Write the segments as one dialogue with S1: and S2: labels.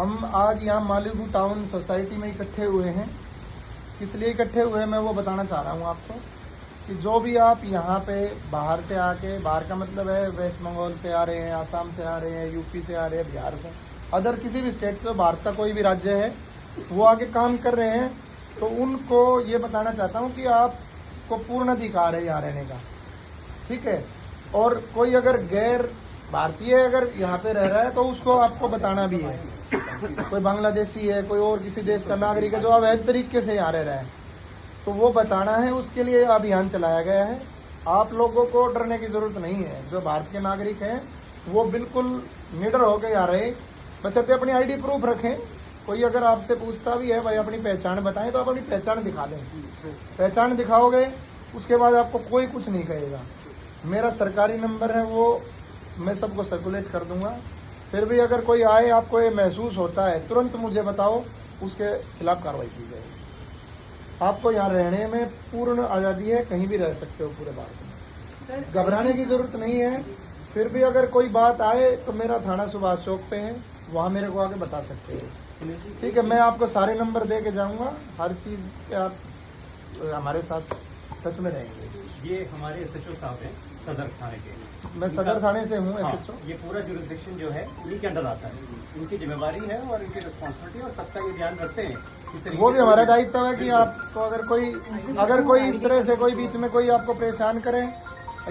S1: हम आज यहाँ मालिगु टाउन सोसाइटी में इकट्ठे हुए हैं। किस लिए इकट्ठे हुए हैं मैं वो बताना चाह रहा हूँ आपको कि जो भी आप यहाँ पे बाहर से आके, बाहर का मतलब है वेस्ट बंगाल से आ रहे हैं, आसाम से आ रहे हैं, यूपी से आ रहे हैं, बिहार से, अदर किसी भी स्टेट से, भारत का कोई भी राज्य है, वो आके काम कर रहे हैं, तो उनको ये बताना चाहता हूँ कि आपको पूर्ण अधिकार है यहाँ रहने का, ठीक है। और कोई अगर गैर भारतीय अगर यहाँ पे रह रहा है तो उसको आपको बताना भी है। कोई बांग्लादेशी है, कोई और किसी देश का नागरिक है जो अवैध तरीके से यहाँ रह रहा है, तो वो बताना है। उसके लिए अभियान चलाया गया है। आप लोगों को डरने की जरूरत नहीं है। जो भारत के नागरिक हैं वो बिल्कुल निडर होकर आ रहे, बस अपनी आईडी प्रूफ रखें। कोई अगर आपसे पूछता भी है भाई अपनी पहचान बताएं, तो आप अपनी पहचान दिखा दें। पहचान दिखाओगे उसके बाद आपको कोई कुछ नहीं कहेगा। मेरा सरकारी नंबर है, वो मैं सबको सर्कुलेट कर दूंगा। फिर भी अगर कोई आए, आपको ये महसूस होता है, तुरंत मुझे बताओ, उसके खिलाफ कार्रवाई की जाएगी। आपको यहाँ रहने में पूर्ण आज़ादी है, कहीं भी रह सकते हो पूरे भारत में, घबराने की जरूरत नहीं है। फिर भी अगर कोई बात आए तो मेरा थाना सुभाष चौक पे है, वहाँ मेरे को आके बता सकते हैं, ठीक है। मैं आपको सारे नंबर दे के जाऊँगा, हर चीज़ पे आप हमारे साथ टच में रहेंगे।
S2: ये हमारे एसएचओ साहब हैं सदर थाने के।
S1: मैं सदर थाने से हूँ एसएचओ।
S2: ये पूरा जुरिस्डिक्शन जो है उन्हीं के अंडर आता है, इनकी जिम्मेवारी है और इनकी रिस्पॉन्सिबिलिटी, और सबका ये ध्यान रखते हैं।
S1: वो भी हमारा दायित्व है कि आपको अगर कोई इस तरह से कोई बीच में कोई आपको परेशान करे,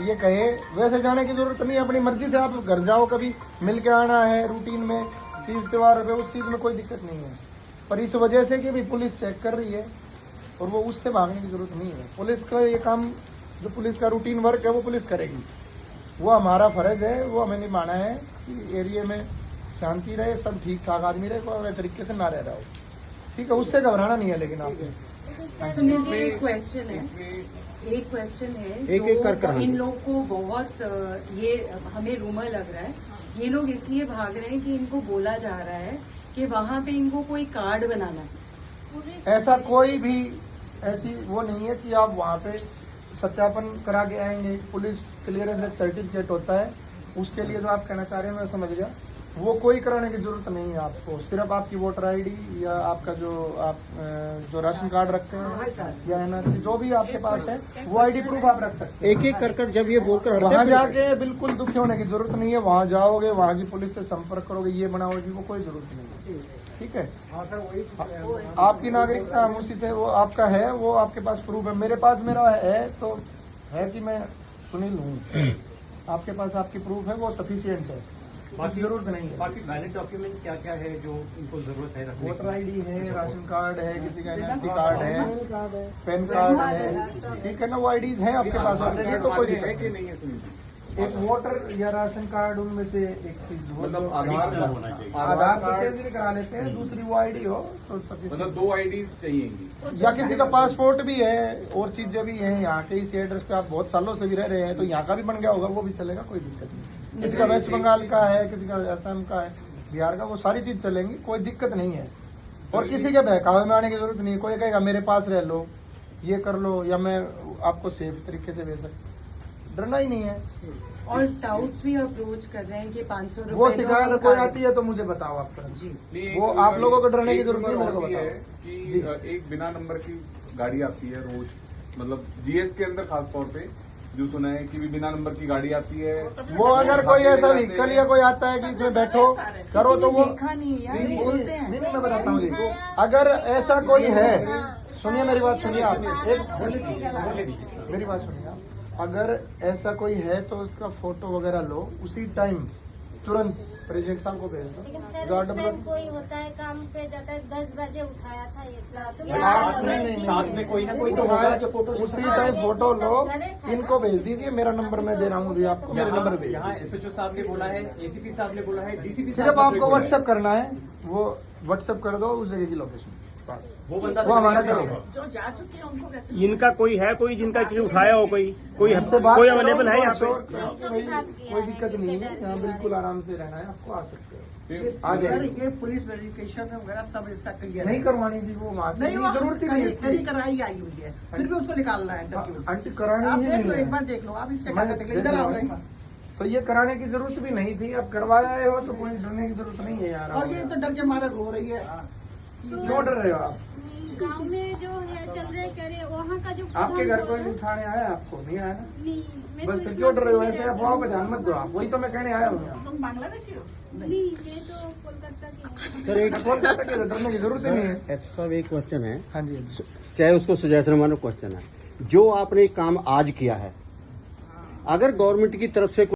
S1: ये कहे, वैसे जाने की जरूरत नहीं है। अपनी मर्जी से आप घर जाओ, कभी मिल के आना है रूटीन में, तीज त्योहार पे, उस चीज़ में कोई दिक्कत नहीं है। पर इस वजह से कि भी पुलिस चेक कर रही है और वो उससे भागने की जरूरत नहीं है। पुलिस का ये काम, जो पुलिस का रूटीन वर्क है वो पुलिस करेगी। वो हमारा फर्ज है, वो हमें निभाना है कि एरिया में शांति रहे, सब ठीक ठाक आदमी रहे, कोई तरीके से ना रह रहा हो, ठीक है। उससे घबराना नहीं है। लेकिन आप
S3: एक क्वेश्चन है जो इन लोग को बहुत ये हमें रूमर लग रहा है, ये लोग इसलिए भाग रहे हैं कि इनको बोला जा रहा है कि वहाँ पे इनको कोई कार्ड बनाना है।
S1: ऐसा कोई भी ऐसी वो नहीं है कि आप वहाँ पे सत्यापन करा के आएंगे। पुलिस क्लियरेंस एक सर्टिफिकेट होता है, उसके लिए जो आप कहना चाह रहे हैं मैं समझ गया। वो कोई कराने की जरूरत नहीं है आपको। सिर्फ आपकी वोटर आईडी या आपका जो राशन कार्ड रखते हैं या एनआरसी, जो भी आपके पास है, वो आईडी प्रूफ आप रख सकते हैं।
S4: एक एक कर जब ये बोलकर
S1: वहाँ जाके बिल्कुल दुखी होने की जरूरत नहीं है। वहाँ जाओगे, वहाँ की पुलिस से संपर्क करोगे, ये बनाओगे, वो कोई जरूरत नहीं है, ठीक है। आपकी नागरिकता हम उसी से, वो आपका है, वो आपके पास प्रूफ है। मेरे पास मेरा है तो है कि मैं सुनील हूँ। आपके पास आपकी प्रूफ है, वो सफिशियंट है, बाकी जरूरत नहीं है।
S2: बाकी वैलिड डॉक्यूमेंट्स क्या क्या है जो इनको जरूरत है रखने की?
S1: वोटर आईडी है, राशन कार्ड है, किसी का एनआरसी कार्ड है, पैन कार्ड है, ठीक है ना। वो आईडीज हैं आपके पास ऑलरेडी, तो कोई दिक्कत नहीं है। एक वोटर या राशन कार्ड, उनमें से एक चीज
S5: मतलब
S1: आधार को चेंज भी करा लेते हैं, दूसरी वो आईडी हो तो
S5: मतलब 2 आईडीज चाहिए,
S1: या किसी का पासपोर्ट भी है और चीजें भी हैं। यहाँ के इस एड्रेस पे आप बहुत सालों से भी रह रहे हैं, तो यहाँ का भी बन गया होगा, वो भी चलेगा, कोई दिक्कत नहीं। किसी का वेस्ट बंगाल का है, किसी का असम का है, बिहार का, वो सारी चीज चलेंगी, कोई दिक्कत नहीं है। और किसी के बहकावे में आने की जरूरत नहीं है। कोई कहेगा मेरे पास रह लो, ये कर लो, या मैं आपको सेफ तरीके से भेज सकता, डरना ही नहीं है।
S3: और टाउट्स भी अप्रोच कर रहे हैं कि 500 रुपए
S1: वो शिकायत कोई आती है तो मुझे बताओ आप जी। वो आप लोगों को डरने की जरूरत नहीं, मेरे को बताओ
S5: कि एक बिना नंबर की गाड़ी आती है रोज, मतलब जीएस के अंदर खास तौर पे जो सुना है कि भी बिना नंबर की गाड़ी आती है।
S1: वो अगर कोई ऐसा व्हीकल या कोई आता है कि इसमें बैठो करो, तो वो
S3: देखा नहीं है यार, बोलते हैं।
S1: नहीं, मैं बताता हूँ जी। अगर ऐसा कोई है, सुनिए मेरी बात सुनिए आप, मेरी बात सुनिए आप। अगर ऐसा कोई है तो उसका फोटो वगैरह लो, उसी टाइम तुरंत प्रेसिडेंट साहब को भेज दो।
S6: कोई होता है काम पे जाता है, 10 बजे उठाया था ये
S2: साथ में कोई ना कोई तो होगा जो फोटो,
S1: उसी टाइम फोटो लो, इनको भेज दीजिए। मेरा नंबर मैं दे रहा हूँ आपको, मेरे नंबर भेज।
S2: यहाँ एसएचओ साहब ने बोला है, एसीपी साहब ने बोला है, डीसीपी
S1: सिर्फ आपको व्हाट्सएप करना है, वो व्हाट्सएप कर दो उस जगह की लोकेशन,
S2: वो बंदा
S1: वो हमारा काम है।
S7: जो जा चुके हैं उनको कैसे?
S4: इनका कोई है, कोई जिनका किसी उठाया हो, कोई
S1: हमसे बात
S4: कोई
S1: करो,
S4: अवेलेबल है यहाँ पे?
S1: कोई दिक्कत नहीं है, यहाँ बिल्कुल आराम से रहना है, आपको आ सकते हो, आ जाइए।
S7: ये पुलिस वेरिफिकेशन वगैरह सब इसका क्लियर
S1: नहीं करवानी जी, वो वहाँ से
S7: नहीं, वो
S1: जरूरत ही नहीं है
S7: करी
S1: इसकी।
S7: कराई आई हुई है, फिर भी उसको निकालना है।
S1: अंट करानी
S7: आप
S1: है
S7: देख लो,
S1: नहीं
S7: एक
S1: है।
S7: बार देख लो, आप इसके
S1: मैं
S7: कागज देख लो, इधर आओ एक बार।
S1: तो ये कराने की जरूरत भी नहीं थी, अब करवाया हो तो कोई डरने की जरूरत नहीं है यार।
S7: और ये तो डर के मारे रो रही है।
S1: क्यों डर रहे हो आप?
S6: गांव में जो है चल रहे करे वहाँ का जो
S1: आपके घर कोई उठाने आया आपको? नहीं आया ना?
S6: नहीं, मैं
S1: बस
S6: तो
S1: फिर
S6: इतना
S1: क्यों डर रहे हो?
S6: नहीं
S1: ऐसे
S6: डरा।
S1: अफवाहों पे ध्यान मत दो आप, वही तो मैं कहने आया हूँ यहाँ।
S7: तुम बांग्लादेशी हो?
S6: नहीं, ये तो कोलकाता की है।
S4: सर एक
S1: कोलकाता के डरने की जरूरत ही नहीं है।
S4: ऐसा साहब एक क्वेश्चन है,
S1: हाँ जी,
S4: चाहे उसको सजेशन मानो, क्वेश्चन है जो आपने काम आज किया है, अगर गवर्नमेंट की तरफ से